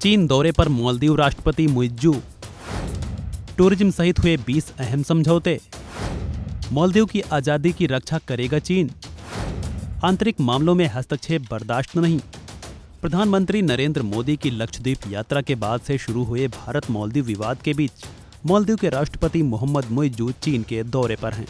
चीन दौरे पर मालदीव राष्ट्रपति मुइज्जू। टूरिज्म सहित हुए 20 अहम समझौते। मालदीव की आजादी की रक्षा करेगा चीन। आंतरिक मामलों में हस्तक्षेप बर्दाश्त नहीं। प्रधानमंत्री नरेंद्र मोदी की लक्षद्वीप यात्रा के बाद से शुरू हुए भारत मालदीव विवाद के बीच मालदीव के राष्ट्रपति मोहम्मद मुइज्जू चीन के दौरे पर हैं।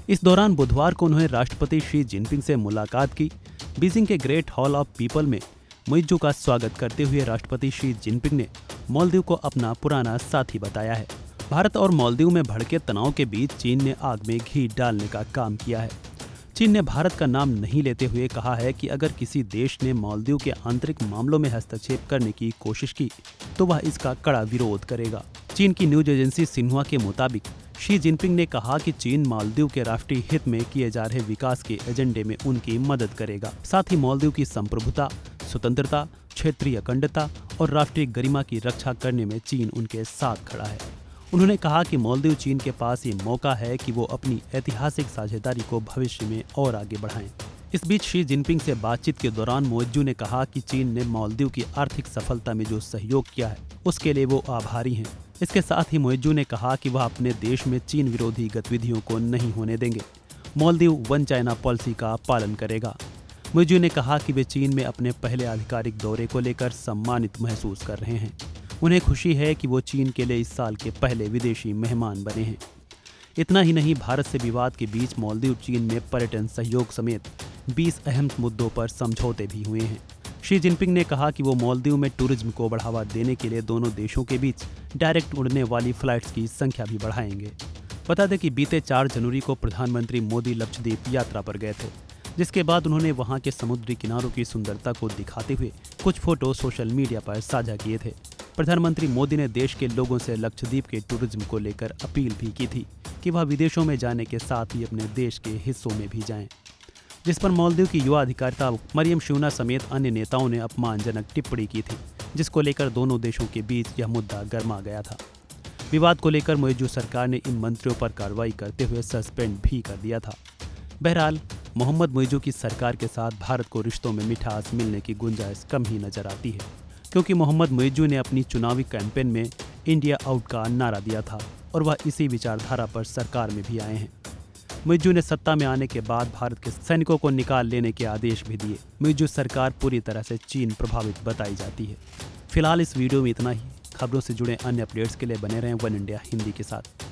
इस दौरान बुधवार को उन्होंने राष्ट्रपति शी जिनपिंग से मुलाकात की। बीजिंग के ग्रेट हॉल ऑफ पीपल में मुइज्जू का स्वागत करते हुए राष्ट्रपति शी जिनपिंग ने मालदीव को अपना पुराना साथी बताया है। भारत और मालदीव में भड़के तनाव के बीच चीन ने आग में घी डालने का काम किया है। चीन ने भारत का नाम नहीं लेते हुए कहा है कि अगर किसी देश ने मालदीव के आंतरिक मामलों में हस्तक्षेप करने की कोशिश की तो वह इसका कड़ा विरोध करेगा। चीन की न्यूज एजेंसी सिन्हुआ के मुताबिक शी जिनपिंग ने कहा कि चीन मालदीव के राष्ट्रीय हित में किए जा रहे विकास के एजेंडे में उनकी मदद करेगा। साथ ही मालदीव की संप्रभुता, स्वतंत्रता, क्षेत्रीय अखंडता और राष्ट्रीय गरिमा की रक्षा करने में चीन उनके साथ खड़ा है। उन्होंने कहा कि मालदीव चीन के पास ये मौका है कि वो अपनी ऐतिहासिक साझेदारी को भविष्य में और आगे बढ़ाएं। इस बीच शी जिनपिंग से बातचीत के दौरान मुइज्जू ने कहा कि चीन ने मालदीव की आर्थिक सफलता में जो सहयोग किया है उसके लिए वो आभारी हैं। इसके साथ ही मुइज्जू ने कहा कि वह अपने देश में चीन विरोधी गतिविधियों को नहीं होने देंगे। मालदीव वन चाइना पॉलिसी का पालन करेगा। मुइज्जू ने कहा कि वे चीन में अपने पहले आधिकारिक दौरे को लेकर सम्मानित महसूस कर रहे हैं। उन्हें खुशी है कि वो चीन के लिए इस साल के पहले विदेशी मेहमान बने हैं। इतना ही नहीं, भारत से विवाद के बीच मालदीव चीन में पर्यटन सहयोग समेत 20 अहम मुद्दों पर समझौते भी हुए हैं। शी जिनपिंग ने कहा कि वो मालदीव में टूरिज्म को बढ़ावा देने के लिए दोनों देशों के बीच डायरेक्ट उड़ने वाली फ्लाइट्स की संख्या भी बढ़ाएंगे। बता दें कि बीते 4 जनवरी को प्रधानमंत्री मोदी लक्षद्वीप यात्रा पर गए थे, जिसके बाद उन्होंने वहां के समुद्री किनारों की सुंदरता को दिखाते हुए कुछ फोटो सोशल मीडिया पर साझा किए थे। प्रधानमंत्री मोदी ने देश के लोगों से लक्षद्वीप के टूरिज्म को लेकर अपील भी की थी कि वह विदेशों में जाने के साथ ही अपने देश के हिस्सों में भी जाएं, जिस पर मालदीव की युवा अधिकारिता मरियम शूना समेत अन्य नेताओं ने अपमानजनक टिप्पणी की थी, जिसको लेकर दोनों देशों के बीच यह मुद्दा गर्मा गया था। विवाद को लेकर मुइज्जू सरकार ने इन मंत्रियों पर कार्रवाई करते हुए सस्पेंड भी कर दिया था। बहरहाल मोहम्मद मुइज्जू की सरकार के साथ भारत को रिश्तों में मिठास मिलने की गुंजाइश कम ही नजर आती है, क्योंकि मोहम्मद मुइज्जू ने अपनी चुनावी कैंपेन में इंडिया आउट का नारा दिया था और वह इसी विचारधारा पर सरकार में भी आए हैं। मुइज्जू ने सत्ता में आने के बाद भारत के सैनिकों को निकाल लेने के आदेश भी दिए। मुइज्जू सरकार पूरी तरह से चीन प्रभावित बताई जाती है। फिलहाल इस वीडियो में इतना ही। खबरों से जुड़े अन्य अपडेट्स के लिए बने रहें वन इंडिया हिंदी के साथ।